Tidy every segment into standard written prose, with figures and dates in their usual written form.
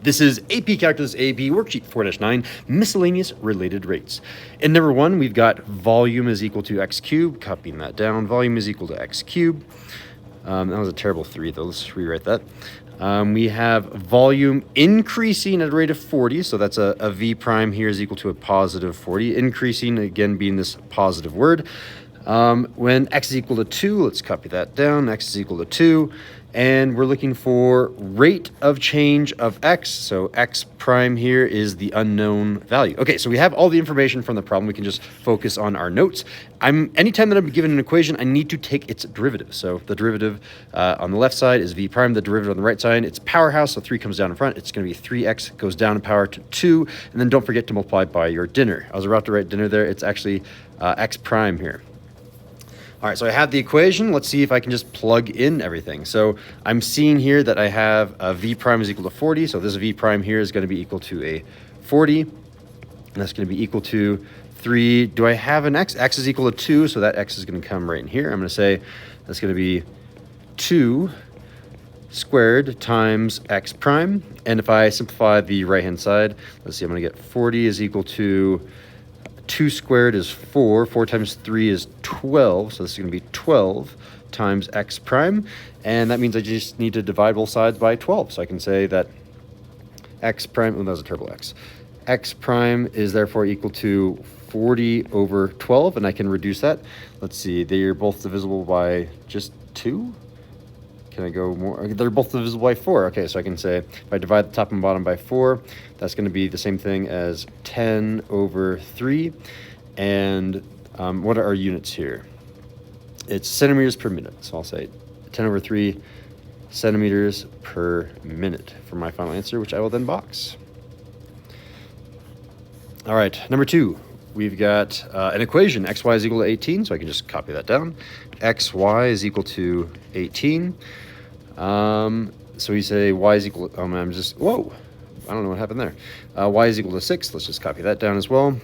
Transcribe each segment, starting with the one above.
This is AP Calculus AP Worksheet 4-9, Miscellaneous Related Rates. In number 1, we've got volume is equal to x cubed. Copying that down. Volume is equal to x cubed. That was a terrible 3, though. Let's rewrite that. We have volume increasing at a rate of 40, so that's a v prime here is equal to a positive 40. Increasing, again, being this positive word. When x is equal to 2, let's copy that down. X is equal to 2. And we're looking for rate of change of x. So x prime here is the unknown value. Okay, so we have all the information from the problem. We can just focus on our notes. Anytime that I'm given an equation, I need to take its derivative. So the derivative on the left side is v prime. The derivative on the right side, it's power house, so 3 comes down in front. It's going to be 3x goes down in power to 2. And then don't forget to multiply by your dinner. I was about to write dinner there. It's actually x prime here. All right, so I have the equation. Let's see if I can just plug in everything. So I'm seeing here that I have a v prime is equal to 40. So this v prime here is going to be equal to a 40. And that's going to be equal to 3. Do I have an x? X is equal to 2, so that x is going to come right in here. I'm going to say that's going to be 2 squared times x prime. And if I simplify the right-hand side, let's see, I'm going to get 40 is equal to 2 squared is 4. 4 times 3 is 12. So this is going to be 12 times x prime. And that means I just need to divide both sides by 12. So I can say that x prime, oh, that was a terrible x. X prime is therefore equal to 40 over 12. And I can reduce that. Let's see, they're both divisible by just 2. Can I go more? They're both divisible by 4. Okay, so I can say if I divide the top and bottom by 4, that's going to be the same thing as 10 over 3. And what are our units here? It's centimeters per minute. So I'll say 10 over 3 centimeters per minute for my final answer, which I will then box. All right, number 2. We've got an equation, xy is equal to 18, so I can just copy that down. Xy is equal to 18. So we say y is equal to, whoa, I don't know what happened there. Y is equal to 6. Let's just copy that down as well.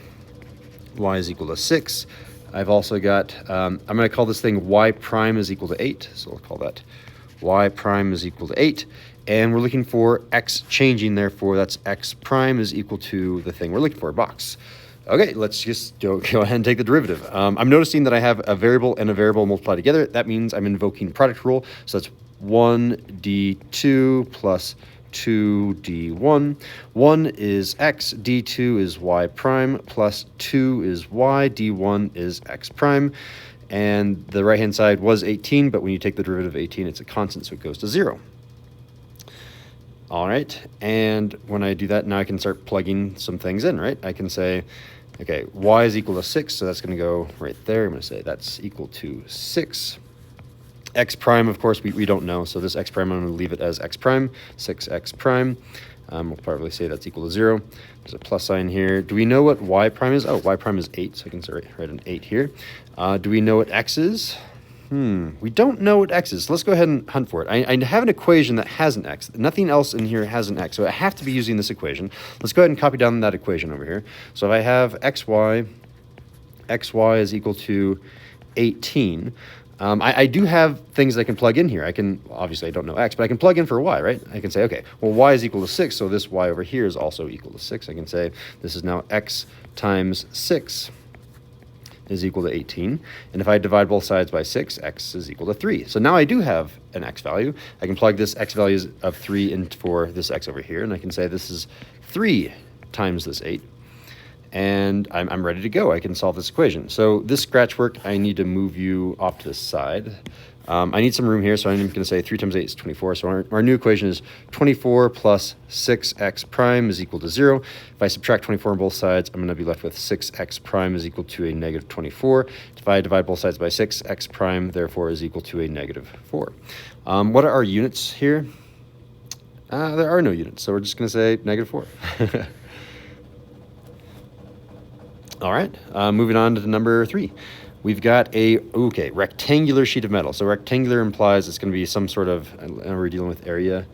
Y is equal to 6. I've also got, I'm going to call this thing y prime is equal to 8. So I'll call that y prime is equal to 8. And we're looking for x changing, therefore that's x prime is equal to the thing we're looking for, box. Okay, let's just go ahead and take the derivative. I'm noticing that I have a variable and a variable multiplied together. That means I'm invoking product rule. So that's 1d2 plus 2d1. 1 is x, d2 is y prime, plus 2 is y, d1 is x prime. And the right-hand side was 18, but when you take the derivative of 18, it's a constant, so it goes to 0. All right, and when I do that, now I can start plugging some things in, right? I can say, okay, y is equal to 6, so that's going to go right there. I'm going to say that's equal to 6. X prime, of course, we don't know, so this x prime, I'm going to leave it as x prime, 6x prime. We'll probably say that's equal to 0. There's a plus sign here. Do we know what y prime is? Oh, y prime is 8, so I can write an 8 here. Do we know what x is? We don't know what x is. So let's go ahead and hunt for it. I have an equation that has an x. Nothing else in here has an x, so I have to be using this equation. Let's go ahead and copy down that equation over here. So if I have xy is equal to 18. I do have things I can plug in here. Obviously I don't know x, but I can plug in for y, right? I can say, okay, well, y is equal to 6, so this y over here is also equal to 6. I can say this is now x times 6 is equal to 18. And if I divide both sides by 6, x is equal to 3. So now I do have an x value. I can plug this x value of 3 in for this x over here, and I can say this is 3 times this 8. And I'm ready to go. I can solve this equation. So this scratch work, I need to move you off to the side. I need some room here, so I'm going to say 3 times 8 is 24. So our new equation is 24 plus 6x prime is equal to 0. If I subtract 24 on both sides, I'm going to be left with 6x prime is equal to a negative 24. If I divide both sides by 6, x prime, therefore, is equal to a negative 4. What are our units here? There are no units, so we're just going to say negative 4. All right, moving on to number 3. We've got a rectangular sheet of metal. So rectangular implies it's going to be some sort of, we're dealing with area.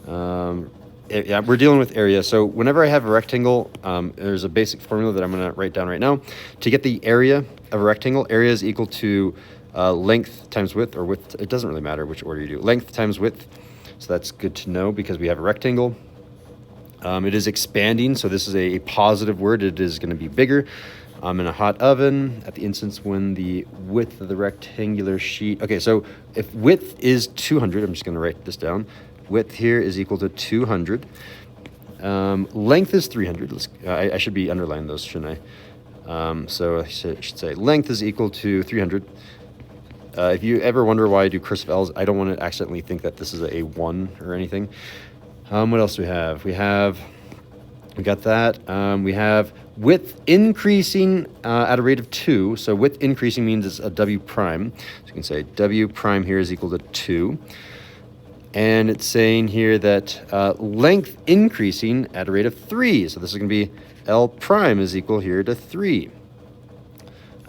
Yeah, we're dealing with area. So whenever I have a rectangle, there's a basic formula that I'm going to write down right now. To get the area of a rectangle, area is equal to length times width, or width. It doesn't really matter which order you do. Length times width. So that's good to know because we have a rectangle. It is expanding, so this is a positive word. It is going to be bigger. I'm in a hot oven at the instance when the width of the rectangular sheet. Okay, so if width is 200, I'm just going to write this down. Width here is equal to 200. Length is 300. I should be underlining those, shouldn't I? So I should say length is equal to 300. If you ever wonder why I do cursive L's, I don't want to accidentally think that this is a 1 or anything. What else do we have? We got that. We have width increasing at a rate of 2. So width increasing means it's a W prime. So you can say W prime here is equal to 2. And it's saying here that length increasing at a rate of 3. So this is going to be L prime is equal here to 3.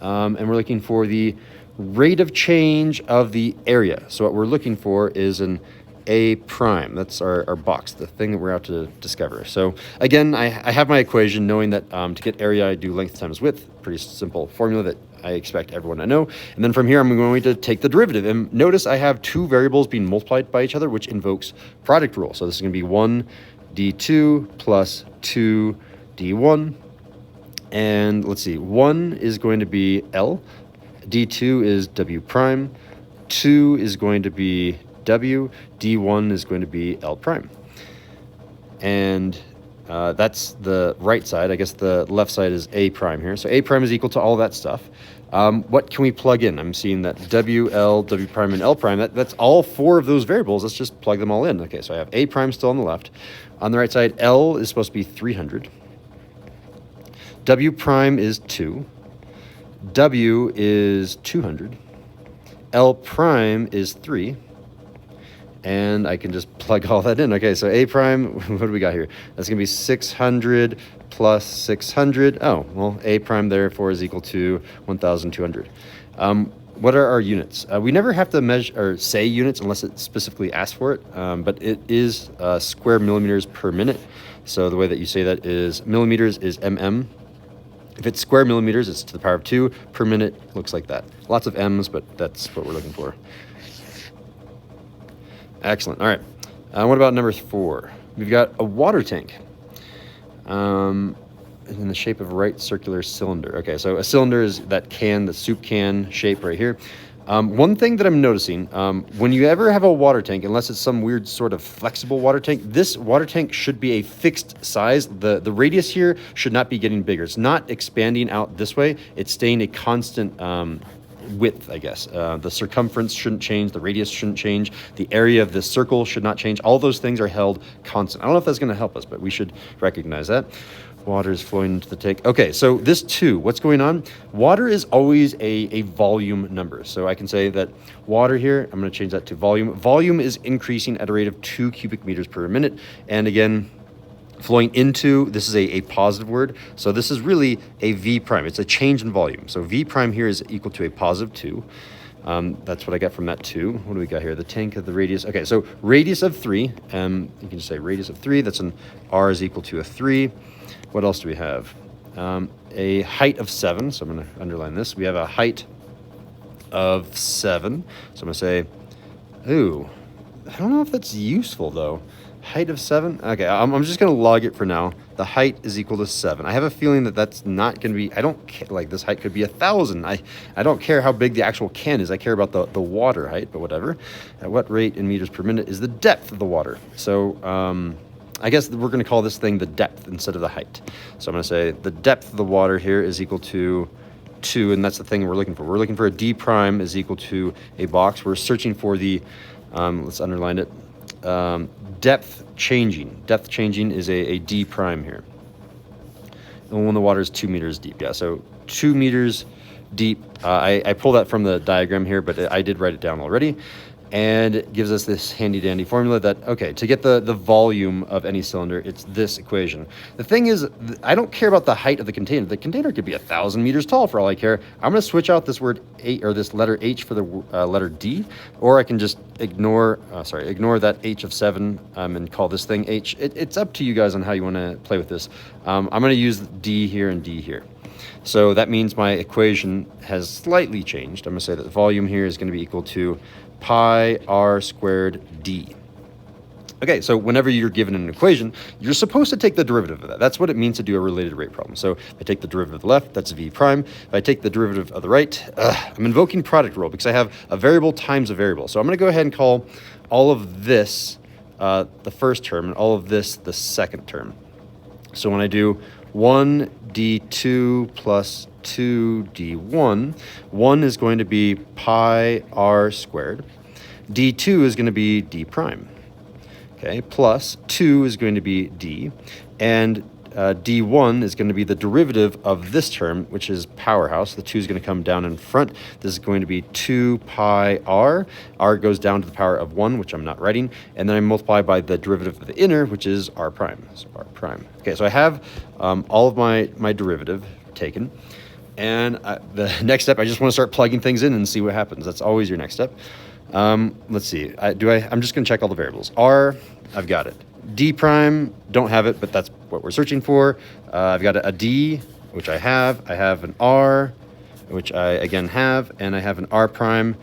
And we're looking for the rate of change of the area. So what we're looking for is an A prime. That's our box, the thing that we're out to discover. So again, I have my equation knowing that to get area, I do length times width. Pretty simple formula that I expect everyone to know. And then from here, I'm going to take the derivative. And notice I have two variables being multiplied by each other, which invokes product rule. So this is going to be 1 d2 plus 2 d1. And let's see, 1 is going to be L. d2 is W prime. 2 is going to be W, D1 is going to be L prime. And that's the right side. I guess the left side is A prime here. So A prime is equal to all that stuff. What can we plug in? I'm seeing that W, L, W prime, and L prime. That's all 4 of those variables. Let's just plug them all in. Okay, so I have A prime still on the left. On the right side, L is supposed to be 300. W prime is 2. W is 200. L prime is 3. And I can just plug all that in. Okay, so A prime, what do we got here? That's going to be 600 plus 600. Oh, well, A prime therefore is equal to 1,200. What are our units? We never have to measure or say units unless it specifically asks for it, but it is square millimeters per minute. So the way that you say that is millimeters is mm. If it's square millimeters, it's to the power of 2. Per minute looks like that. Lots of m's, but that's what we're looking for. Excellent. All right. What about number 4? We've got a water tank in the shape of a right circular cylinder. Okay, so a cylinder is that can, the soup can shape right here. One thing that I'm noticing, when you ever have a water tank, unless it's some weird sort of flexible water tank, this water tank should be a fixed size. The radius here should not be getting bigger. It's not expanding out this way. It's staying a constant width, I guess. The circumference shouldn't change. The radius shouldn't change. The area of this circle should not change. All those things are held constant. I don't know if that's going to help us, but we should recognize that. Water is flowing into the tank. Okay, so this 2, what's going on? Water is always a volume number. So I can say that water here, I'm going to change that to volume. Volume is increasing at a rate of 2 cubic meters per minute. And again, flowing into, this is a positive word. So this is really a V prime. It's a change in volume. So V prime here is equal to a positive 2. That's what I got from that 2. What do we got here? The tank of the radius. Okay, so radius of 3. You can just say radius of 3. That's an R is equal to a 3. What else do we have? A height of 7. So I'm going to underline this. We have a height of 7. So I'm going to say, ooh, I don't know if that's useful though. Height of 7. Okay, I'm just going to log it for now. The height is equal to 7. I have a feeling that that's not going to be, I don't care, like this height could be 1,000. I don't care how big the actual can is. I care about the water height, but whatever. At what rate in meters per minute is the depth of the water? So I guess we're going to call this thing the depth instead of the height. So I'm going to say the depth of the water here is equal to 2, and that's the thing we're looking for. We're looking for a D prime is equal to a box. We're searching for the, let's underline it, depth changing. Depth changing is a D prime here. And when the water is 2 meters deep. Yeah, so 2 meters deep. I pulled that from the diagram here, but I did write it down already. And it gives us this handy dandy formula that, okay, to get the volume of any cylinder, it's this equation. The thing is, I don't care about the height of the container. The container could be 1,000 meters tall for all I care. I'm going to switch out this word H, or this letter H for the letter D, or I can just ignore that H of 7 and call this thing H. It's up to you guys on how you want to play with this. I'm going to use D here and D here. So that means my equation has slightly changed. I'm going to say that the volume here is going to be equal to pi r squared d. Okay, so whenever you're given an equation, you're supposed to take the derivative of that. That's what it means to do a related rate problem. So if I take the derivative of the left, that's v prime. If I take the derivative of the right, I'm invoking product rule because I have a variable times a variable. So I'm going to go ahead and call all of this the first term and all of this the second term. So when I do 1d2 plus 2d1, 1 is going to be pi r squared. d2 is going to be d prime. Okay, plus 2 is going to be d, and d1 is going to be the derivative of this term, which is powerhouse. The 2 is going to come down in front. This is going to be 2 pi r. R goes down to the power of 1, which I'm not writing, and then I multiply by the derivative of the inner, which is r prime. So r prime. Okay, so I have all of my derivative taken, and the next step, I just want to start plugging things in and see what happens. That's always your next step. Let's see. I'm just going to check all the variables. R, I've got it. D prime, don't have it, but that's what we're searching for. I've got a D, which I have. I have an R, which I again have, and I have an R prime.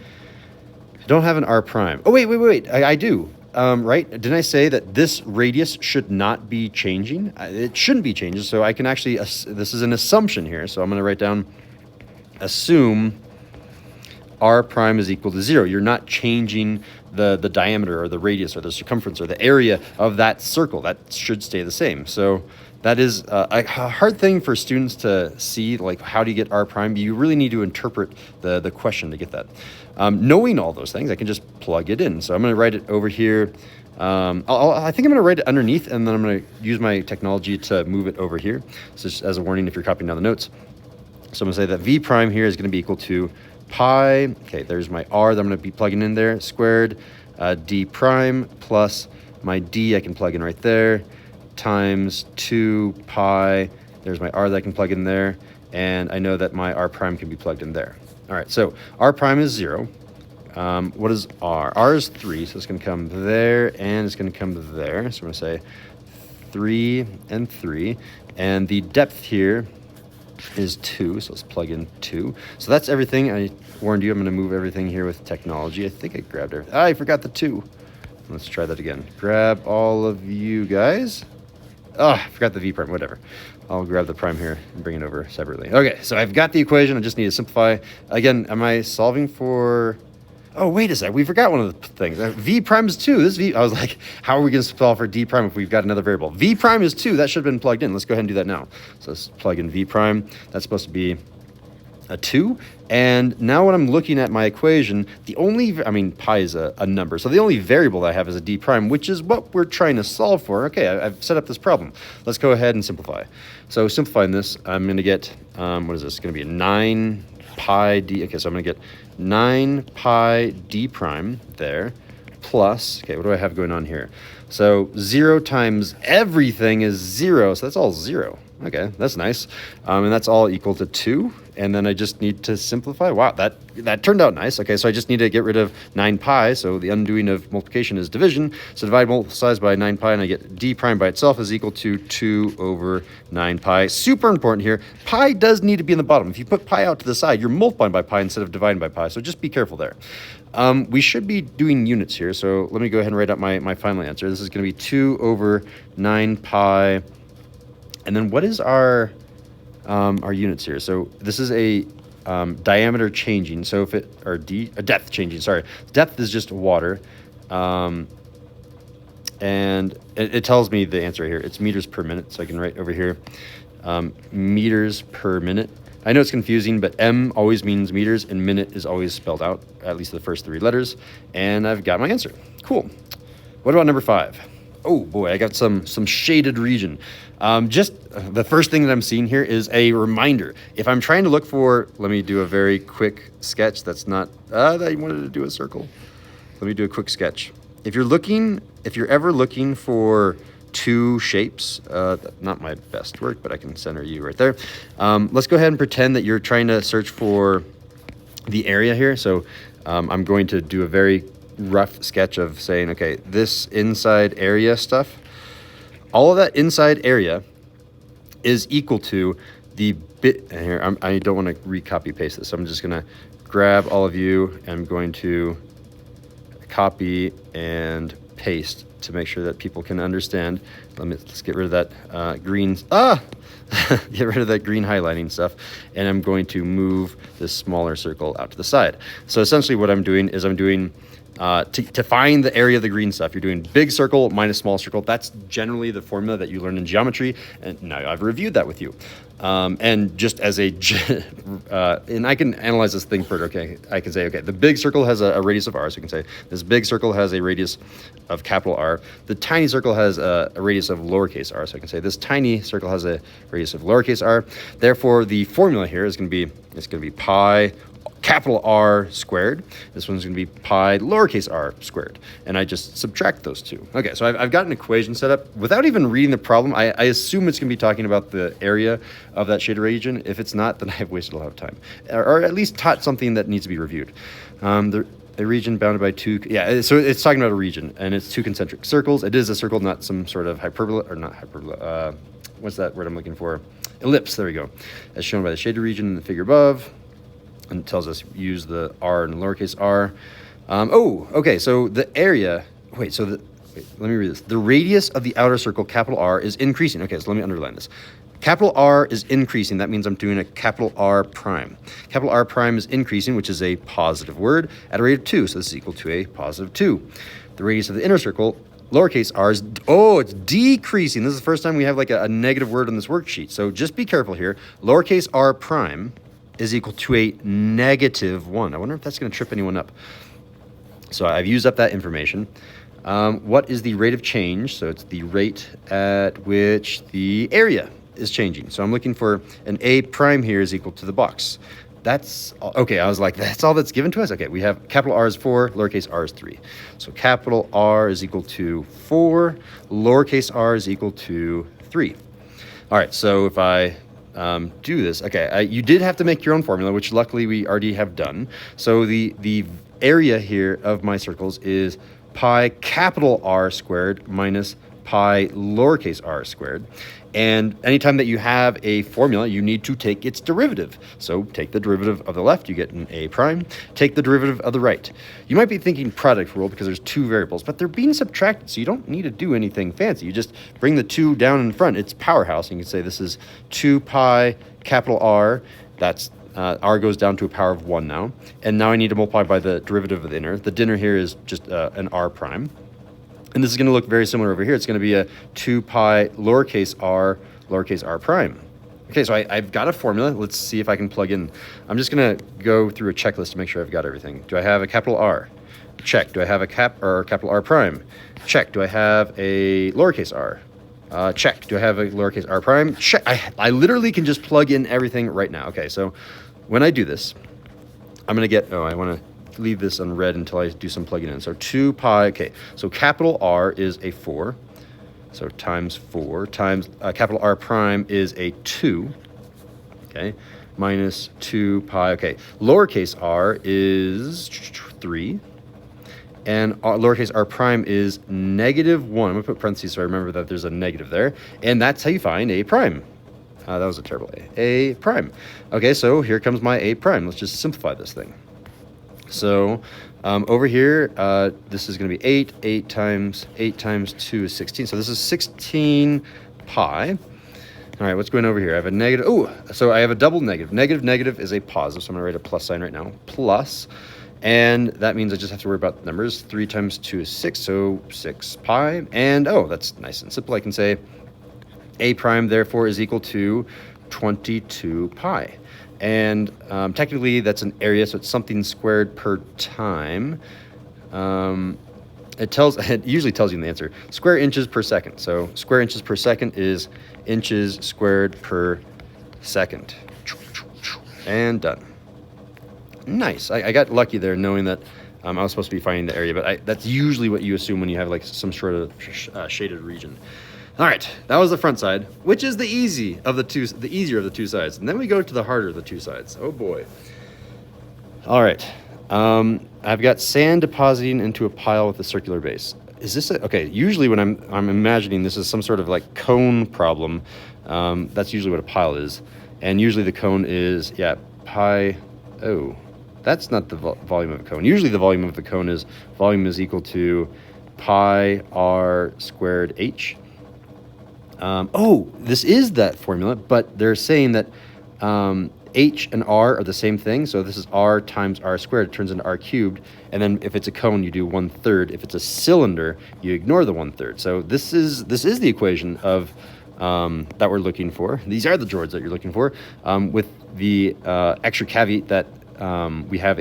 I don't have an R prime. Oh, wait. I do. Right? Didn't I say that this radius should not be changing? It shouldn't be changing. So I can actually, this is an assumption here. So I'm going to write down, assume r prime is equal to 0. You're not changing the diameter or the radius or the circumference or the area of that circle. That should stay the same. So that is a hard thing for students to see, like how do you get r prime? You really need to interpret the question to get that. Knowing all those things, I can just plug it in. So I'm going to write it over here. I think I'm going to write it underneath, and then I'm going to use my technology to move it over here. So just as a warning if you're copying down the notes. So I'm going to say that v prime here is going to be equal to pi, okay, there's my r that I'm going to be plugging in there, squared, d prime plus my d I can plug in right there, times 2 pi, there's my r that I can plug in there, and I know that my r prime can be plugged in there. All right, so r prime is 0. What is r? R is 3, so it's going to come there, and it's going to come there. So I'm going to say 3 and 3, and the depth here is 2, so let's plug in 2. So that's everything. I warned you I'm going to move everything here with technology. I think I grabbed everything. I forgot the 2. Let's try that again. Grab all of you guys. I forgot the v prime, whatever. I'll grab the prime here and bring it over separately. Okay, so I've got the equation. I just need to simplify. Again, am I solving for... Oh, wait a sec. We forgot one of the things. V prime is 2. This v... I was like, how are we going to solve for d prime if we've got another variable? V prime is 2. That should have been plugged in. Let's go ahead and do that now. So let's plug in v prime. That's supposed to be a 2. And now when I'm looking at my equation, the only... I mean, pi is a number. So the only variable that I have is a d prime, which is what we're trying to solve for. Okay, I've set up this problem. Let's go ahead and simplify. So simplifying this, I'm going to get... what is this? It's going to be a 9 pi d... Okay, so I'm going to get 9 pi d prime there, plus, okay, what do I have going on here? So 0 times everything is 0, so that's all 0. Okay, that's nice. And that's all equal to 2. And then I just need to simplify. Wow, that turned out nice. Okay, so I just need to get rid of 9 pi. So the undoing of multiplication is division. So divide both sides by 9 pi, and I get d prime by itself is equal to 2 over 9 pi. Super important here. Pi does need to be in the bottom. If you put pi out to the side, you're multiplying by pi instead of dividing by pi. So just be careful there. We should be doing units here. So let me go ahead and write out my final answer. This is going to be 2 over 9 pi. And then what is our units here? So this is a diameter changing. So if it, or depth changing, sorry. Depth is just water. And it tells me the answer here. It's meters per minute. So I can write over here, meters per minute. I know it's confusing, but M always means meters and minute is always spelled out, at least the first 3 letters. And I've got my answer. Cool. What about number 5? Oh boy, I got some shaded region. Just the first thing that I'm seeing here is a reminder. If I'm trying to look for, let me do a very quick sketch. That's not, I wanted to do a circle. Let me do a quick sketch. If you're ever looking for 2 shapes, not my best work, but I can center you right there. Let's go ahead and pretend that you're trying to search for the area here. So I'm going to do a very rough sketch of saying, okay, this inside area stuff, all of that inside area is equal to the bit, and here, I don't want to recopy paste this, so I'm just going to grab all of you, and I'm going to copy and paste to make sure that people can understand. Let's get rid of that green. Get rid of that green highlighting stuff, and I'm going to move this smaller circle out to the side. So essentially what I'm doing is I'm doing, to find the area of the green stuff, you're doing big circle minus small circle. That's generally the formula that you learn in geometry, and now I've reviewed that with you. And just as a, and I can analyze this thing further. Okay, I can say, okay, the big circle has a radius of r, so we can say this big circle has a radius of capital R. The tiny circle has a radius of lowercase r, so I can say this tiny circle has a radius of lowercase r. Therefore, the formula here is going to be pi capital R squared. This one's going to be pi lowercase r squared. And I just subtract those two. Okay, so I've got an equation set up. Without even reading the problem, I assume it's going to be talking about the area of that shaded region. If it's not, then I've wasted a lot of time. Or at least taught something that needs to be reviewed. A region bounded by two, yeah, so it's talking about a region, and it's two concentric circles. It is a circle, not some sort of hyperbola, or not hyperbola, what's that word I'm looking for? Ellipse, there we go. As shown by the shaded region in the figure above. And it tells us use the r and lowercase r. Okay, so the area, let me read this. The radius of the outer circle, capital R, is increasing. Okay, so let me underline this. Capital R is increasing. That means I'm doing a capital R prime. Capital R prime is increasing, which is a positive word, at a rate of 2. So this is equal to a positive 2. The radius of the inner circle, lowercase r, is, it's decreasing. This is the first time we have like a negative word on this worksheet. So just be careful here. Lowercase r prime is equal to a negative 1. I wonder if that's going to trip anyone up. So I've used up that information. What is the rate of change? So it's the rate at which the area is changing. So I'm looking for an a prime here is equal to the box. That's, okay, I was like, that's all that's given to us? Okay, we have capital R is 4, lowercase r is 3. So capital R is equal to 4, lowercase r is equal to 3. All right, so if I do this, okay, you did have to make your own formula, which luckily we already have done. So the area here of my circles is pi capital R squared minus pi lowercase r squared. And anytime that you have a formula, you need to take its derivative. So take the derivative of the left, you get an a prime. Take the derivative of the right. You might be thinking product rule because there's two variables, but they're being subtracted, so you don't need to do anything fancy. You just bring the 2 down in front. It's powerhouse. And you can say this is 2 pi capital R. That's r goes down to a power of 1 now. And now I need to multiply by the derivative of the inner. The dinner here is just an r prime. And this is going to look very similar over here. It's going to be a 2 pi lowercase r prime. Okay, so I've got a formula. Let's see if I can plug in. I'm just going to go through a checklist to make sure I've got everything. Do I have a capital R? Check. Do I have a capital R prime? Check. Do I have a lowercase r? Check. Do I have a lowercase r prime? Check. I literally can just plug in everything right now. Okay, so when I do this, I'm going to get, I want to leave this unread until I do some plugging in. So 2 pi, okay, so capital R is a 4. So times 4 times capital R prime is a 2. Okay, minus 2 pi, okay. Lowercase r is 3. And lowercase r prime is negative 1. I'm going to put parentheses so I remember that there's a negative there. And that's how you find a prime. That was a terrible A prime. Okay, so here comes my a prime. Let's just simplify this thing. So over here, this is going to be 8. 8 times 2 is 16. So this is 16 pi. All right, what's going over here? I have a negative. Oh, so I have a double negative. Negative is a positive. So I'm going to write a plus sign right now. Plus. And that means I just have to worry about the numbers. 3 times 2 is 6. So 6 pi. And, that's nice and simple. I can say a prime, therefore, is equal to 22 pi. And technically, that's an area, so it's something squared per time. It usually tells you the answer. Square inches per second. So square inches per second is inches squared per second. And done. Nice. I got lucky there knowing that I was supposed to be finding the area, but that's usually what you assume when you have like some sort of shaded region. All right, that was the front side, which is the easier of the two sides. And then we go to the harder of the two sides. Oh boy. All right, I've got sand depositing into a pile with a circular base. Is this okay? Usually when I'm imagining this is some sort of like cone problem, that's usually what a pile is. And usually the cone is, pi, that's not the volume of a cone. Usually the volume of the cone is equal to pi r squared h. Oh, this is that formula, but they're saying that h and r are the same thing. So this is r times r squared. It turns into r cubed. And then if it's a cone, you do 1/3. If it's a cylinder, you ignore the 1/3. So this is the equation of that we're looking for. These are the geoids that you're looking for, with the extra caveat that we have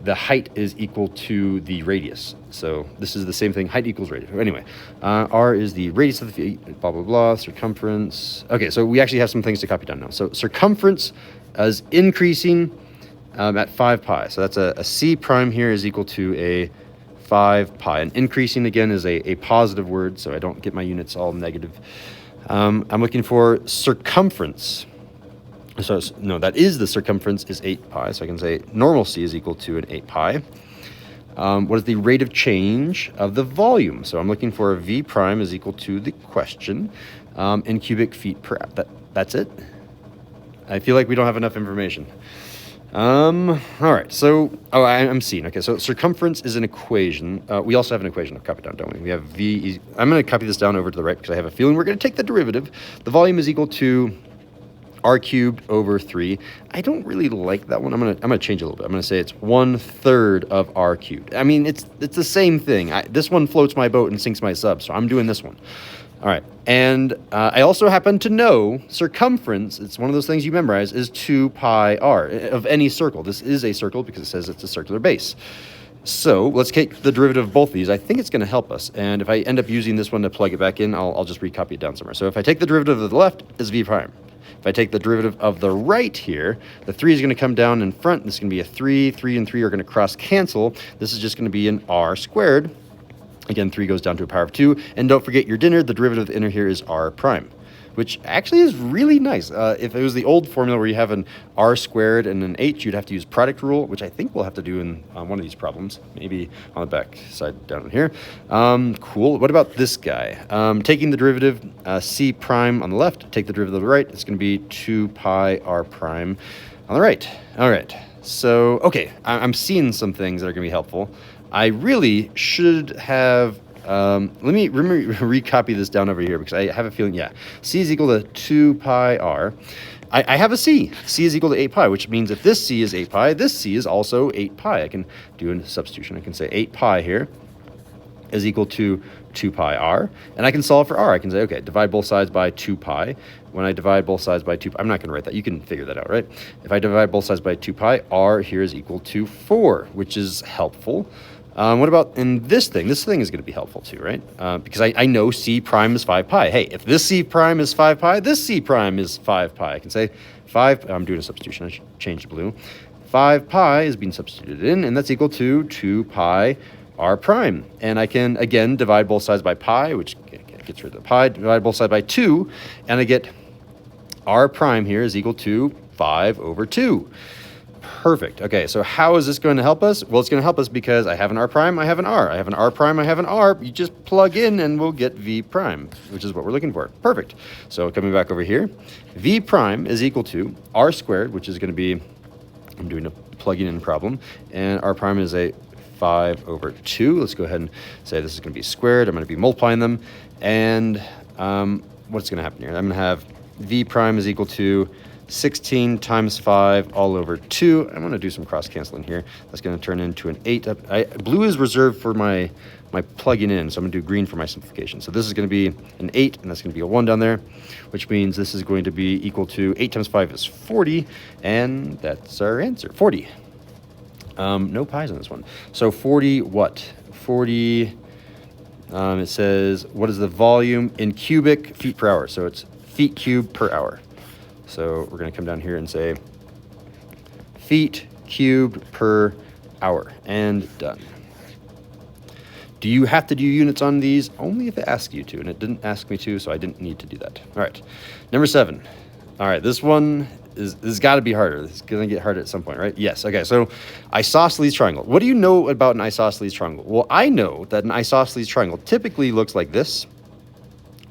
the height is equal to the radius. So this is the same thing, height equals radius. Anyway, r is the radius of the feet, blah, blah, blah, circumference. Okay, so we actually have some things to copy down now. So circumference is increasing at 5 pi. So that's a c prime here is equal to a 5 pi. And increasing, again, is a positive word, so I don't get my units all negative. I'm looking for circumference. So no, that is the circumference is 8 pi. So I can say normal c is equal to an 8 pi. What is the rate of change of the volume? So I'm looking for a v prime is equal to the question in cubic feet per hour. That's it. I feel like we don't have enough information. All right. So I'm seeing. Okay. So circumference is an equation. We also have an equation to copy down, don't we? We have v. I'm going to copy this down over to the right because I have a feeling we're going to take the derivative. The volume is equal to r cubed over 3. I don't really like that one. I'm gonna change it a little bit. I'm gonna say it's 1/3 of r cubed. I mean, it's the same thing. This one floats my boat and sinks my sub, so I'm doing this one. All right, and I also happen to know circumference, it's one of those things you memorize, is 2 pi r of any circle. This is a circle because it says it's a circular base. So let's take the derivative of both these. I think it's going to help us. And if I end up using this one to plug it back in, I'll just recopy it down somewhere. So if I take the derivative of the left, is v prime. If I take the derivative of the right here, the 3 is going to come down in front. This is going to be a 3. 3 and 3 are going to cross cancel. This is just going to be an r squared. Again, 3 goes down to a power of 2. And don't forget your dinner. The derivative of the inner here is r prime, which actually is really nice. If it was the old formula where you have an r squared and an h, you'd have to use product rule, which I think we'll have to do in one of these problems, maybe on the back side down here. Cool. What about this guy? Taking the derivative, c prime on the left, take the derivative on the right, it's going to be 2 pi r prime on the right. All right. So, okay, I'm seeing some things that are going to be helpful. I really should have... let me recopy this down over here because I have a feeling, yeah, c is equal to 2 pi r. I have a c. C is equal to 8 pi, which means if this c is 8 pi, this c is also 8 pi. I can do a substitution. I can say 8 pi here is equal to 2 pi r. And I can solve for r. I can say, okay, divide both sides by 2 pi. When I divide both sides by 2 pi, I'm not going to write that. You can figure that out, right? If I divide both sides by 2 pi, r here is equal to 4, which is helpful. What about in this thing? This thing is going to be helpful too, right? Because I know c prime is 5 pi. Hey, if this c prime is 5 pi, this c prime is 5 pi. I can say 5, I'm doing a substitution, I should change to blue. 5 pi is being substituted in, and that's equal to 2 pi r prime. And I can, again, divide both sides by pi, which gets rid of the pi, divide both sides by 2, and I get r prime here is equal to 5 over 2. Perfect. Okay, so how is this going to help us? Well, it's going to help us because I have an r prime, I have an r. I have an r prime, I have an r. You just plug in and we'll get v prime, which is what we're looking for. Perfect. So coming back over here, v prime is equal to r squared, which is going to be, I'm doing a plugging in problem, and r prime is a 5 over 2. Let's go ahead and say this is going to be squared. I'm going to be multiplying them. And what's going to happen here? I'm going to have v prime is equal to 16 times 5 all over 2. I'm going to do some cross canceling here. That's going to turn into an 8. Blue is reserved for my plugging in, so I'm going to do green for my simplification. So this is going to be an 8, and that's going to be a 1 down there, which means this is going to be equal to 8 times 5 is 40, and that's our answer, 40. No pi's on this one. So 40 what? 40, it says, what is the volume in cubic feet per hour? So it's feet cubed per hour. So we're going to come down here and say feet cubed per hour, and done. Do you have to do units on these? Only if it asks you to, and it didn't ask me to, so I didn't need to do that. All right, number 7. All right, this one is got to be harder. It's going to get harder at some point, right? Yes. Okay, so isosceles triangle. What do you know about an isosceles triangle? Well, I know that an isosceles triangle typically looks like this,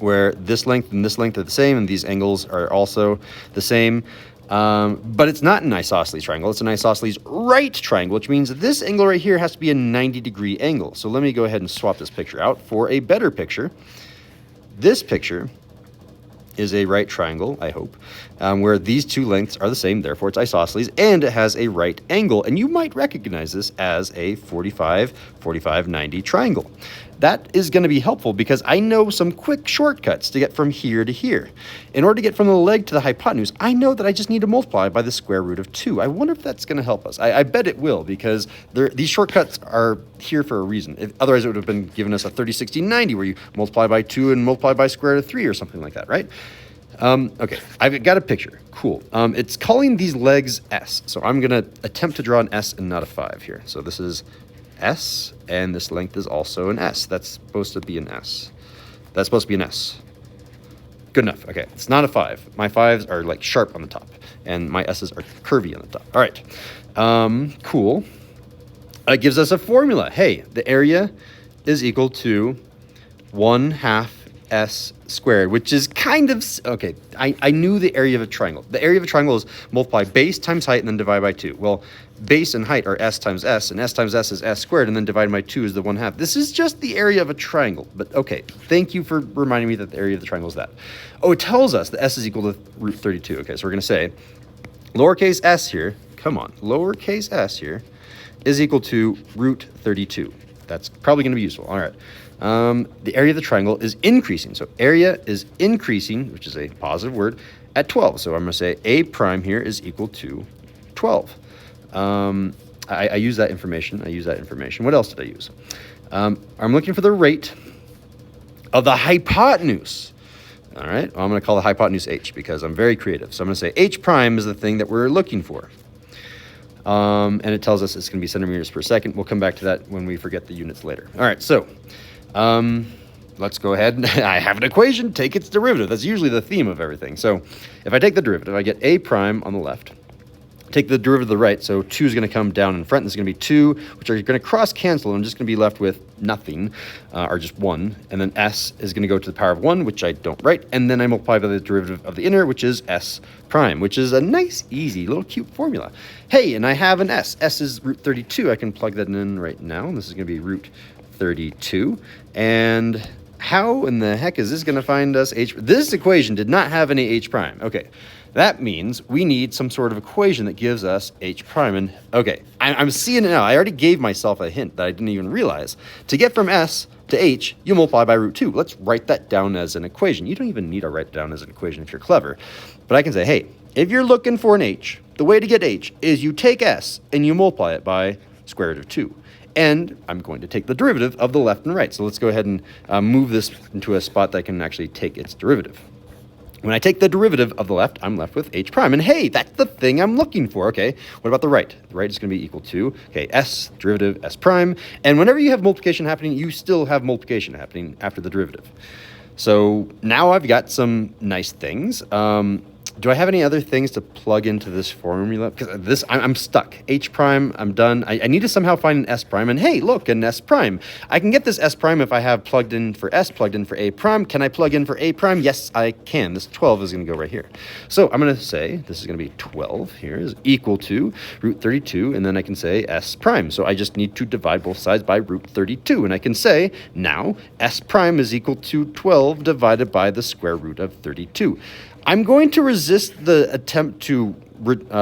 where this length and this length are the same, and these angles are also the same. But it's not an isosceles triangle. It's an isosceles right triangle, which means this angle right here has to be a 90-degree angle. So let me go ahead and swap this picture out for a better picture. This picture is a right triangle, I hope, where these two lengths are the same, therefore it's isosceles, and it has a right angle. And you might recognize this as a 45, 45, 90 triangle. That is going to be helpful because I know some quick shortcuts to get from here to here. In order to get from the leg to the hypotenuse, I know that I just need to multiply by the square root of 2. I wonder if that's going to help us. I bet it will, because these shortcuts are here for a reason. Otherwise, it would have been giving us a 30, 60, 90, where you multiply by 2 and multiply by square root of 3 or something like that, right? Okay, I've got a picture. Cool. It's calling these legs S. So I'm going to attempt to draw an S and not a 5 here. So this is S, and this length is also an S. That's supposed to be an S. That's supposed to be an S. Good enough. Okay, it's not a 5. My 5s are like sharp on the top, and my S's are curvy on the top. All right, cool. It gives us a formula. Hey, the area is equal to 1/2 S squared, which is kind of, okay, I knew the area of a triangle. The area of a triangle is multiply base times height and then divide by 2. Well, base and height are S times S, and S times S is S squared, and then divided by 2 is the 1/2. This is just the area of a triangle, but okay, thank you for reminding me that the area of the triangle is that. Oh, it tells us that S is equal to root 32. Okay, so we're going to say lowercase s here, come on, lowercase s here is equal to root 32. That's probably going to be useful. All right. The area of the triangle is increasing. So area is increasing, which is a positive word, at 12. So I'm going to say A prime here is equal to 12. I use that information. What else did I use? I'm looking for the rate of the hypotenuse. All right. Well, I'm going to call the hypotenuse H because I'm very creative. So I'm going to say H prime is the thing that we're looking for. And it tells us it's going to be centimeters per second. We'll come back to that when we forget the units later. All right, so let's go ahead. I have an equation. Take its derivative. That's usually the theme of everything. So if I take the derivative, I get A prime on the left. Take the derivative to the right, so 2 is going to come down in front. This is going to be 2, which are going to cross cancel. I'm just going to be left with nothing, or just 1. And then S is going to go to the power of 1, which I don't write. And then I multiply by the derivative of the inner, which is S prime, which is a nice, easy, little cute formula. Hey, and I have an S. S is root 32. I can plug that in right now. This is going to be root 32. And how in the heck is this going to find us H? This equation did not have any H prime. Okay. That means we need some sort of equation that gives us H prime. And okay, I'm seeing it now. I already gave myself a hint that I didn't even realize. To get from S to H, you multiply by root 2. Let's write that down as an equation. You don't even need to write it down as an equation if you're clever. But I can say, hey, if you're looking for an H, the way to get H is you take S and you multiply it by square root of 2. And I'm going to take the derivative of the left and right. So let's go ahead and move this into a spot that I can actually take its derivative. When I take the derivative of the left, I'm left with H prime. And hey, that's the thing I'm looking for. Okay, what about the right? The right is going to be equal to, okay, S, derivative, S prime. And whenever you have multiplication happening, you still have multiplication happening after the derivative. So now I've got some nice things. Do I have any other things to plug into this formula? Because this, I'm stuck. H prime, I'm done. I need to somehow find an S prime. And hey, look, an S prime. I can get this S prime if I have plugged in for S, plugged in for A prime. Can I plug in for A prime? Yes, I can. This 12 is going to go right here. So I'm going to say this is going to be 12 here is equal to root 32. And then I can say S prime. So I just need to divide both sides by root 32. And I can say now S prime is equal to 12 divided by the square root of 32. I'm going to resist the attempt to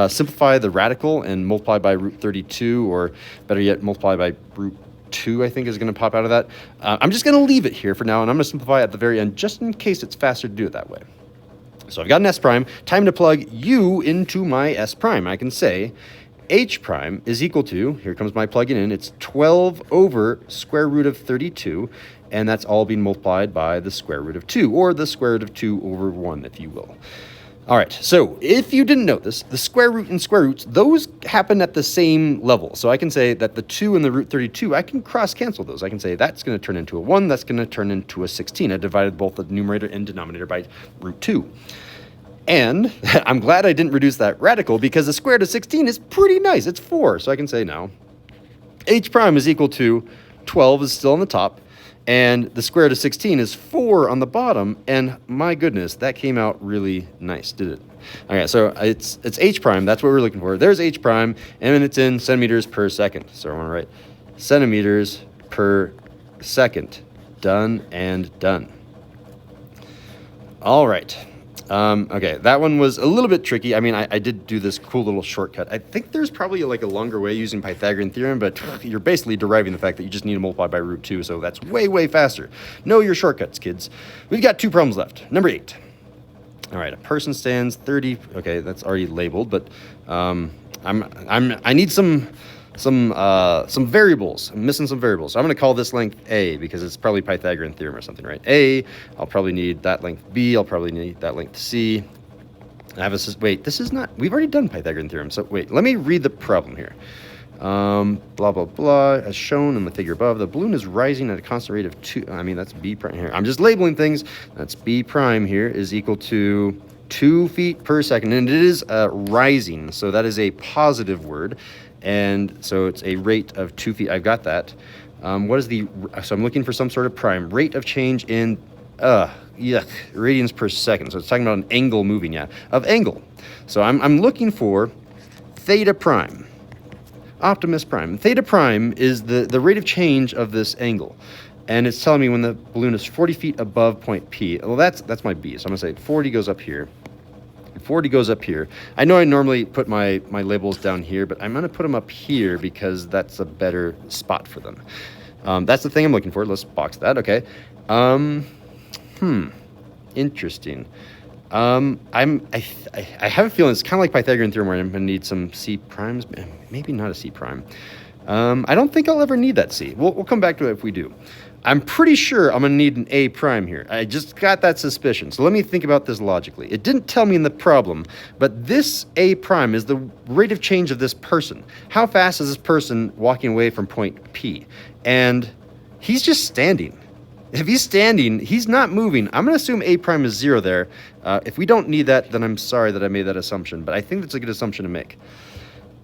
simplify the radical and multiply by root 32, or better yet, multiply by root 2, I think is going to pop out of that. I'm just going to leave it here for now, and I'm going to simplify at the very end, just in case it's faster to do it that way. So I've got an S prime. Time to plug U into my S prime. I can say H prime is equal to, here comes my plugging in, it's 12 over square root of 32, and that's all being multiplied by the square root of 2, or the square root of 2 over 1, if you will. All right, so if you didn't know this, the square root and square roots, those happen at the same level. So I can say that the 2 and the root 32, I can cross-cancel those. I can say that's going to turn into a 1, that's going to turn into a 16. I divided both the numerator and denominator by root 2. And I'm glad I didn't reduce that radical, because the square root of 16 is pretty nice. It's 4. So I can say now H prime is equal to 12 is still on the top, And the square root of 16 is 4 on the bottom, and my goodness, that came out really nice, did it? Okay, so it's h prime, that's what we're looking for. There's h prime, and it's in centimeters per second. So I want to write centimeters per second. Done and done. All right. Okay, that one was a little bit tricky. I mean, I did do this cool little shortcut. I think there's probably like a longer way using Pythagorean theorem, but you're basically deriving the fact that you just need to multiply by root 2, so that's way, way faster. Know your shortcuts, kids. We've got 2 problems left. Number 8. All right, a person stands 30. Okay, that's already labeled, but I need some variables. I'm missing some variables. So I'm going to call this length A because it's probably Pythagorean theorem or something, right? A, I'll probably need that length B. I'll probably need that length C. I have a, wait, this is not, we've already done Pythagorean theorem. So wait, let me read the problem here. Blah, blah, blah. As shown in the figure above, the balloon is rising at a constant rate of 2. I mean, that's B prime here. I'm just labeling things. That's B prime here is equal to 2 feet per second. And it is rising. So that is a positive word. And so it's a rate of 2 feet. I've got that. What is the, so I'm looking for some sort of prime. Rate of change in, radians per second. So it's talking about an angle moving, of angle. So I'm looking for theta prime. Optimus prime. Theta prime is the rate of change of this angle. And it's telling me when the balloon is 40 feet above point P. Well, that's my B. So I'm going to say 40 goes up here. 40 goes up here. I know I normally put my labels down here, but I'm going to put them up here because that's a better spot for them. That's the thing I'm looking for. Let's box that. Okay. Interesting. I have a feeling it's kind of like Pythagorean theorem where I'm going to need some C primes. Maybe not a C prime. I don't think I'll ever need that C. We'll come back to it if we do. I'm pretty sure I'm going to need an A prime here. I just got that suspicion. So let me think about this logically. It didn't tell me in the problem, but this A prime is the rate of change of this person. How fast is this person walking away from point P? And he's just standing. If he's standing, he's not moving. I'm going to assume A prime is 0 there. If we don't need that, then I'm sorry that I made that assumption, but I think that's a good assumption to make.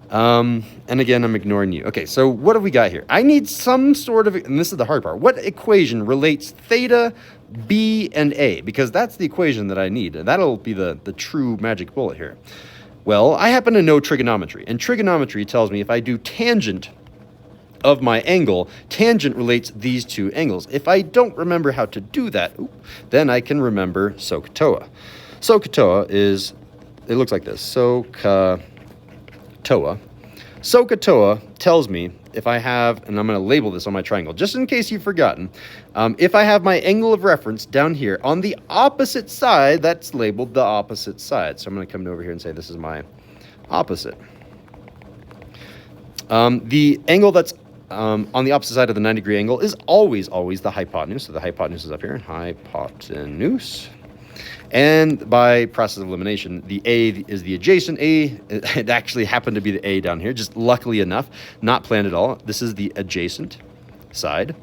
And again, I'm ignoring you. Okay, so what have we got here? I need some sort of, and this is the hard part, what equation relates theta, B, and A? Because that's the equation that I need, and that'll be the true magic bullet here. Well, I happen to know trigonometry, and trigonometry tells me if I do tangent of my angle, tangent relates these two angles. If I don't remember how to do that, then I can remember SOHCAHTOA. SOHCAHTOA is, it looks like this, SOHCAHTOA tells me if I have, and I'm going to label this on my triangle, just in case you've forgotten, if I have my angle of reference down here on the opposite side, that's labeled the opposite side. So I'm going to come over here and say this is my opposite. The angle that's on the opposite side of the 90-degree angle is always the hypotenuse. So the hypotenuse is up here, hypotenuse. And by process of elimination, the A is the adjacent A. It actually happened to be the A down here, just luckily enough, not planned at all. This is the adjacent side.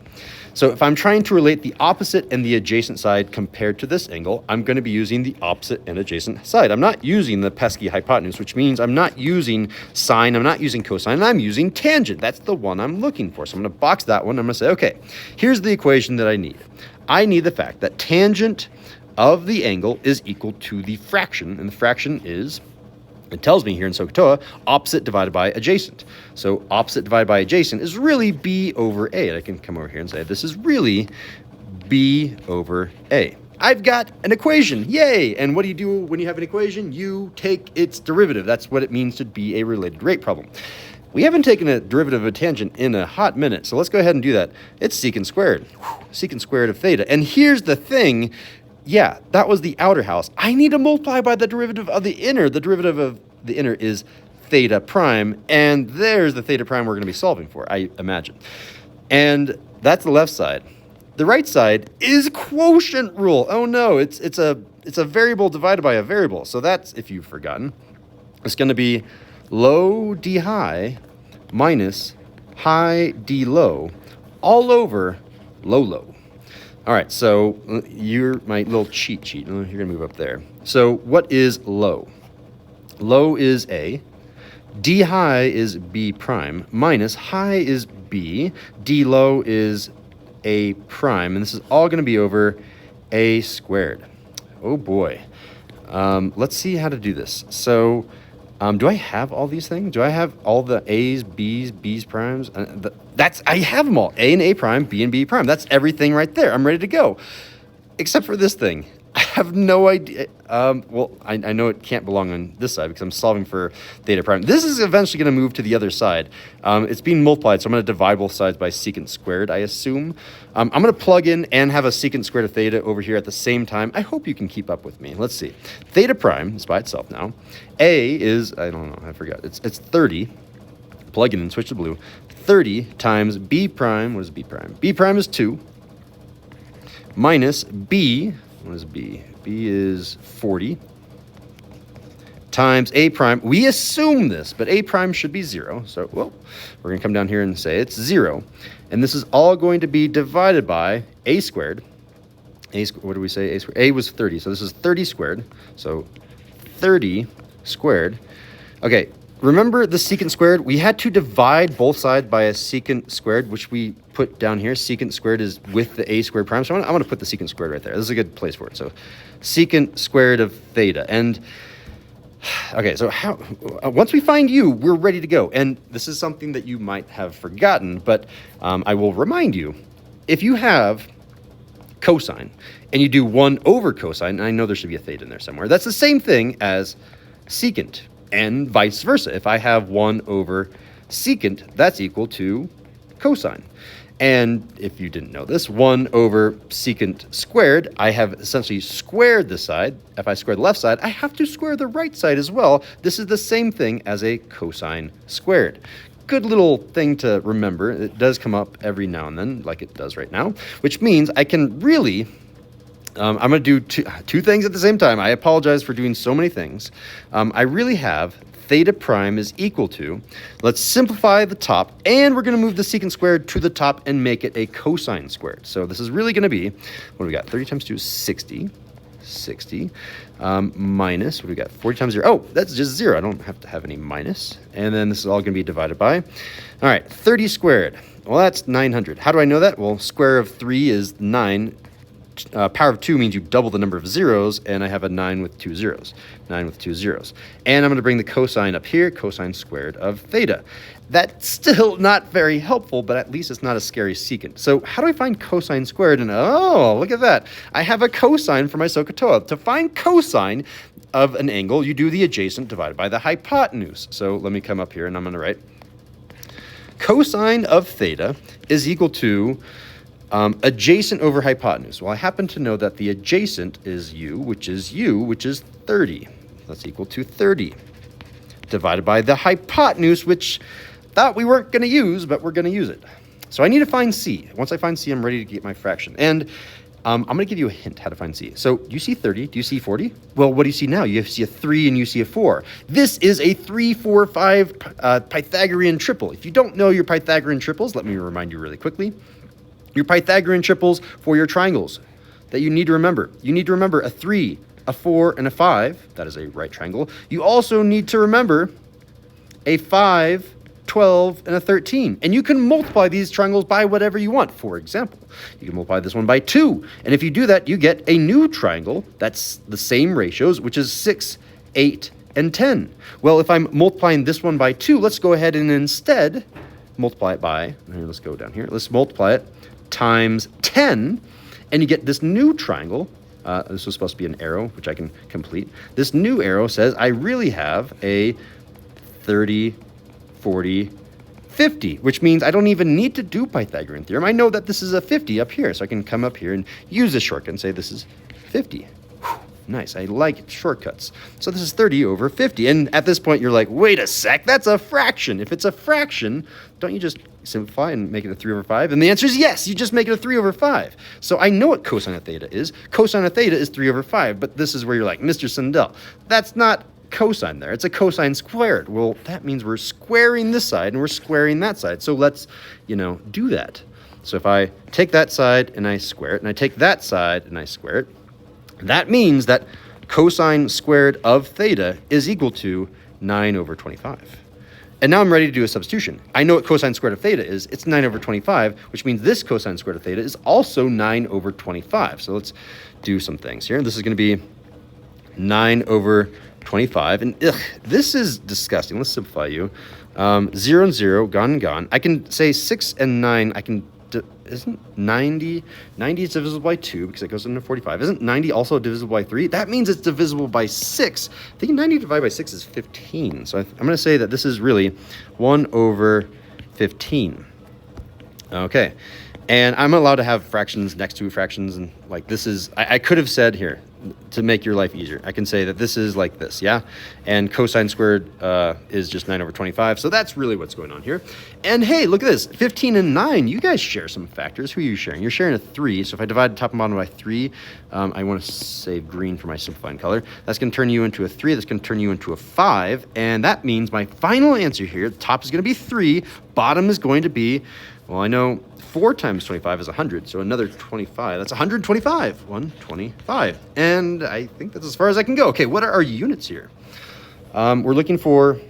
So if I'm trying to relate the opposite and the adjacent side compared to this angle, I'm going to be using the opposite and adjacent side. I'm not using the pesky hypotenuse, which means I'm not using sine, I'm not using cosine, I'm using tangent. That's the one I'm looking for. So I'm going to box that one. I'm going to say, okay, here's the equation that I need. I need the fact that tangent of the angle is equal to the fraction, and the fraction is, it tells me here in SOHCAHTOA, opposite divided by adjacent. So opposite divided by adjacent is really B over A. And I can come over here and say this is really B over A. I've got an equation, yay! And what do you do when you have an equation? You take its derivative. That's what it means to be a related rate problem. We haven't taken a derivative of a tangent in a hot minute, so let's go ahead and do that. It's secant squared, secant squared of theta. And here's the thing, yeah, that was the outer house. I need to multiply by the derivative of the inner. The derivative of the inner is theta prime, and there's the theta prime we're going to be solving for, I imagine. And that's the left side. The right side is quotient rule. Oh no, it's a variable divided by a variable. So that's, if you've forgotten, it's going to be low d high minus high d low all over low low. All right, so you're my little cheat sheet. You're going to move up there. So what is low? Low is A. D high is B prime minus high is B. D low is a prime, and this is all going to be over a squared. Oh boy. Let's see how to do this. So do I have all these things? Do I have all the A's, B's primes? I have them all. A and A prime, B and B prime. That's everything right there. I'm ready to go. Except for this thing. I have no idea. Well, I know it can't belong on this side because I'm solving for theta prime. This is eventually going to move to the other side. It's being multiplied, so I'm going to divide both sides by secant squared, I assume. I'm going to plug in and have a secant squared of theta over here at the same time. I hope you can keep up with me. Let's see. Theta prime is by itself now. A is, I don't know, I forgot. It's 30. Plug it in, switch to blue. 30 times B prime. What is B prime? B prime is 2. Minus B. What is B? B is 40 times A prime. We assume this, but A prime should be 0. So, well, we're going to come down here and say it's 0. And this is all going to be divided by A squared. What do we say? A squared. A was 30. So this is 30 squared. So 30 squared. Okay. Remember the secant squared? We had to divide both sides by a secant squared, which we put down here. Secant squared is with the A squared prime. So I'm going to put the secant squared right there. This is a good place for it. So secant squared of theta. And okay, so once we find u, we're ready to go. And this is something that you might have forgotten, but I will remind you. If you have cosine and you do 1 over cosine, and I know there should be a theta in there somewhere, that's the same thing as secant. And vice versa. If I have 1 over secant, that's equal to cosine. And if you didn't know this, 1 over secant squared, I have essentially squared the side. If I square the left side, I have to square the right side as well. This is the same thing as a cosine squared. Good little thing to remember. It does come up every now and then, like it does right now, which means I can really... I'm going to do two things at the same time. I apologize for doing so many things. I really have theta prime is equal to, let's simplify the top, and we're going to move the secant squared to the top and make it a cosine squared. So this is really going to be, what do we got? 30 times 2 is 60. 60 minus, what do we got? 40 times 0. Oh, that's just 0. I don't have to have any minus. And then this is all going to be divided by. All right, 30 squared. Well, that's 900. How do I know that? Well, square of 3 is 9. Power of 2 means you double the number of zeros, and I have a 9 with 2 zeros. 9 with 2 zeros. And I'm going to bring the cosine up here, cosine squared of theta. That's still not very helpful, but at least it's not a scary secant. So how do I find cosine squared? And oh, look at that. I have a cosine for my SOHCAHTOA. To find cosine of an angle, you do the adjacent divided by the hypotenuse. So let me come up here, and I'm going to write cosine of theta is equal to adjacent over hypotenuse. Well, I happen to know that the adjacent is u, which is 30. That's equal to 30. Divided by the hypotenuse, which thought we weren't going to use, but we're going to use it. So I need to find c. Once I find c, I'm ready to get my fraction. And I'm going to give you a hint how to find c. So do you see 30? Do you see 40? Well, what do you see now? You see a 3 and you see a 4. This is a 3, 4, 5 Pythagorean triple. If you don't know your Pythagorean triples, let me remind you really quickly. Your Pythagorean triples for your triangles that you need to remember. You need to remember a 3, a 4, and a 5. That is a right triangle. You also need to remember a 5, 12, and a 13. And you can multiply these triangles by whatever you want. For example, you can multiply this one by 2. And if you do that, you get a new triangle that's the same ratios, which is 6, 8, and 10. Well, if I'm multiplying this one by 2, let's go ahead and instead multiply it by, here, let's go down here. Let's multiply it times 10, and you get this new triangle. This was supposed to be an arrow, which I can complete. This new arrow says I really have a 30, 40, 50, which means I don't even need to do Pythagorean theorem. I know that this is a 50 up here, so I can come up here and use this shortcut and say this is 50. Whew, nice, I like shortcuts. So this is 30 over 50, and at this point you're like, wait a sec, that's a fraction. If it's a fraction, don't you just simplify and make it a 3 over 5? And the answer is yes, you just make it a 3 over 5. So I know what cosine of theta is. Cosine of theta is 3 over 5, but this is where you're like, Mr. Sundell, that's not cosine there. It's a cosine squared. Well, that means we're squaring this side and we're squaring that side. So let's, do that. So if I take that side and I square it, and I take that side and I square it, that means that cosine squared of theta is equal to 9 over 25. And now I'm ready to do a substitution. I know what cosine squared of theta is. It's 9 over 25, which means this cosine squared of theta is also 9 over 25. So let's do some things here. This is going to be 9 over 25. And this is disgusting. Let's simplify you. 0 and 0, gone and gone. I can say 6 and 9. I can... Isn't 90 is divisible by 2 because it goes into 45. Isn't 90 also divisible by 3? That means it's divisible by 6. I think 90 divided by 6 is 15. So I'm going to say that this is really 1 over 15. Okay. And I'm allowed to have fractions next to fractions. And like this is, I could have said here, to make your life easier, I can say that this is like this, yeah? And cosine squared is just 9 over 25. So that's really what's going on here. And hey, look at this, 15 and 9, you guys share some factors. Who are you sharing? You're sharing a 3. So if I divide top and bottom by 3, I want to save green for my simplifying color. That's going to turn you into a 3. That's going to turn you into a 5. And that means my final answer here, the top is going to be 3. Bottom is going to be, well, I know 4 times 25 is 100, so another 25. That's 125. 125. And I think that's as far as I can go. Okay, what are our units here? We're looking for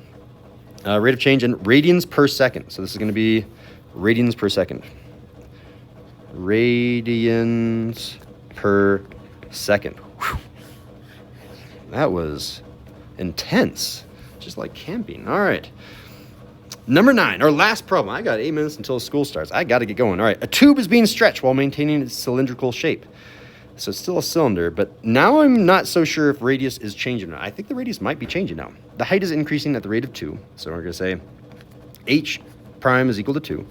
rate of change in radians per second. So this is going to be radians per second. Radians per second. Whew. That was intense, just like camping. All right. Number 9, our last problem. I got 8 minutes until school starts. I got to get going. All right. A tube is being stretched while maintaining its cylindrical shape. So it's still a cylinder, but now I'm not so sure if radius is changing. I think the radius might be changing now. The height is increasing at the rate of 2. So we're going to say h prime is equal to 2.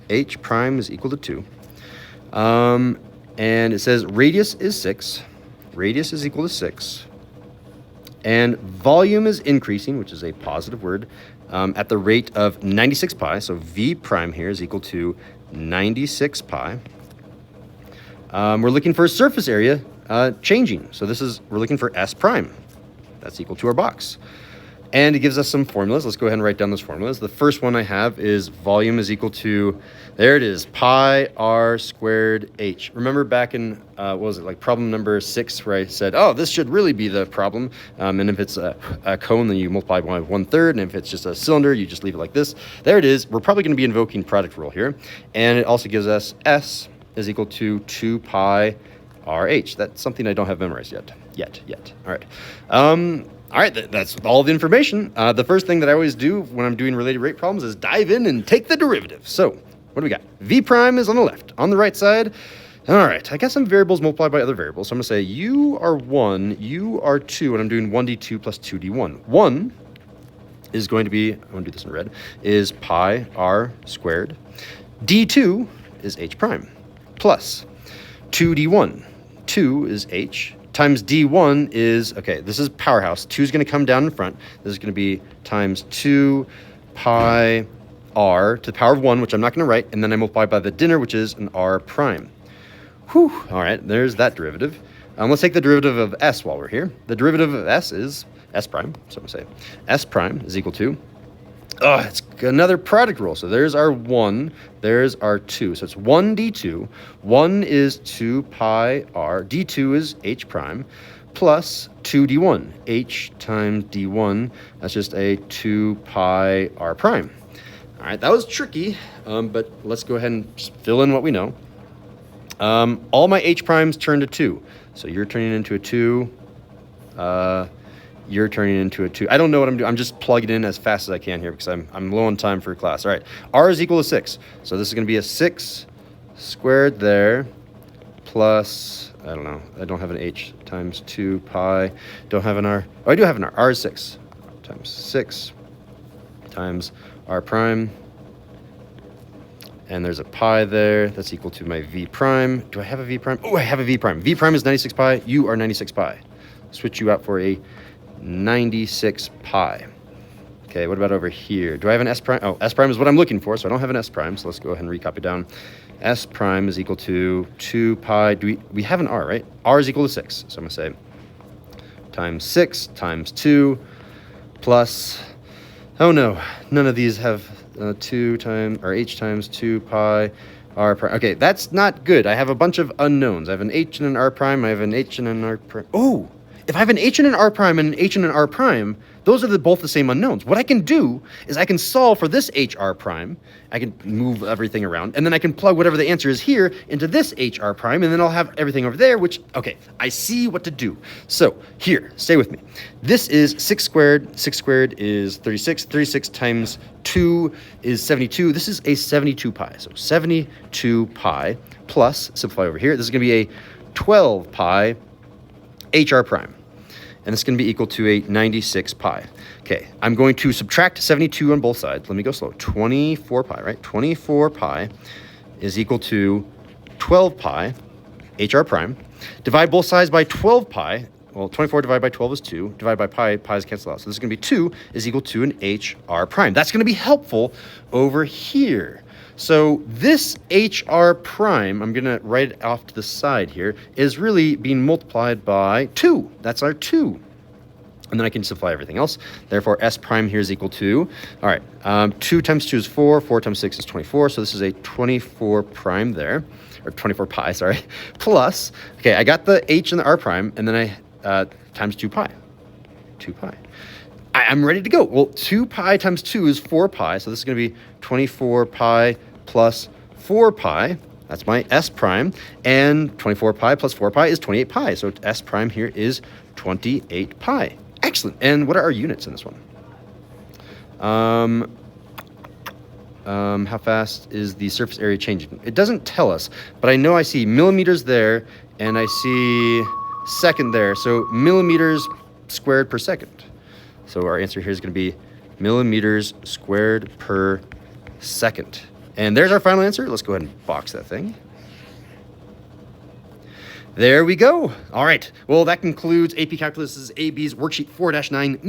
H prime is equal to 2. And it says radius is 6. Radius is equal to 6. And volume is increasing, which is a positive word, at the rate of 96 pi. So V prime here is equal to 96 pi. We're looking for a surface area changing. So we're looking for S prime. That's equal to our box. And it gives us some formulas. Let's go ahead and write down those formulas. The first one I have is volume is equal to, there it is, pi r squared h. Remember back in, what was it, like problem number 6, where I said, oh, this should really be the problem. And if it's a cone, then you multiply by 1/3. And if it's just a cylinder, you just leave it like this. There it is. We're probably going to be invoking product rule here. And it also gives us S is equal to 2 pi RH. That's something I don't have memorized yet. All right. All right, that's all the information. The first thing that I always do when I'm doing related rate problems is dive in and take the derivative. So what do we got? V prime is on the left. On the right side, all right, I got some variables multiplied by other variables. So I'm going to say you are 1, you are 2, and I'm doing 1d2 plus 2d1. 1 is going to be, I'm going to do this in red, is pi r squared. D2 is h prime plus 2d1. 2 is h. Times d1 is, okay, this is powerhouse. 2 is going to come down in front. This is going to be times 2 pi r to the power of 1, which I'm not going to write, and then I multiply by the dinner, which is an r prime. Whew, all right, there's that derivative. Let's take the derivative of s while we're here. The derivative of s is s prime, so I'm going to say s prime is equal to, it's another product rule. So there's our 1, there's our 2. So it's 1d2. 1 is 2 pi r. d2 is h prime plus 2d1. h times d1, that's just a 2 pi r prime. All right, that was tricky, but let's go ahead and just fill in what we know. All my h primes turn to 2. So you're turning into a 2. You're turning into a 2. I don't know what I'm doing. I'm just plugging in as fast as I can here because I'm low on time for class. All right. R is equal to 6. So this is going to be a 6 squared there plus, I don't know. I don't have an H times 2 pi. Don't have an R. Oh, I do have an R. R is 6 times 6 times R prime. And there's a pi there. That's equal to my V prime. Do I have a V prime? Oh, I have a V prime. V prime is 96 pi. You are 96 pi. Switch you out for a 96 pi. Okay, what about over here? Do I have an S prime? Oh, S prime is what I'm looking for, so I don't have an S prime. So let's go ahead and recopy down. S prime is equal to 2 pi. We have an R, right? R is equal to 6. So I'm going to say times 6 times 2 plus, oh no, none of these have 2 times, or H times 2 pi R prime. Okay, that's not good. I have a bunch of unknowns. I have an H and an R prime. I have an H and an R prime. Oh, if I have an h and an r prime and an h and an r prime, those are both the same unknowns. What I can do is I can solve for this hr prime. I can move everything around, and then I can plug whatever the answer is here into this hr prime, and then I'll have everything over there, which, okay, I see what to do. So here, stay with me. This is 6 squared. 6 squared is 36. 36 times 2 is 72. This is a 72 pi. So 72 pi plus, simplify over here, this is going to be a 12 pi hr prime. And this is going to be equal to a 96 pi. Okay, I'm going to subtract 72 on both sides. Let me go slow. 24 pi, right? 24 pi is equal to 12 pi hr prime. Divide both sides by 12 pi. Well, 24 divided by 12 is 2. Divided by pi, pi's cancel out. So this is going to be 2 is equal to an hr prime. That's going to be helpful over here. So this hr prime, I'm going to write it off to the side here, is really being multiplied by 2. That's our 2. And then I can simplify everything else. Therefore, s prime here is equal to, all right, 2 times 2 is 4. 4 times 6 is 24. So this is a 24 prime there, or 24 pi, sorry, plus, okay, I got the h and the r prime, and then I times 2 pi. 2 pi. I'm ready to go. Well, 2 pi times 2 is 4 pi. So this is going to be 24 pi plus 4 pi. That's my s prime. And 24 pi plus 4 pi is 28 pi. So s prime here is 28 pi. Excellent. And what are our units in this one? How fast is the surface area changing? It doesn't tell us, but I know I see millimeters there, and I see second there. So millimeters squared per second. So our answer here is going to be millimeters squared per second. And there's our final answer. Let's go ahead and box that thing. There we go. All right. Well, that concludes AP Calculus AB's Worksheet 4-9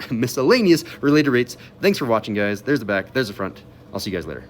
miscellaneous related rates. Thanks for watching, guys. There's the back. There's the front. I'll see you guys later.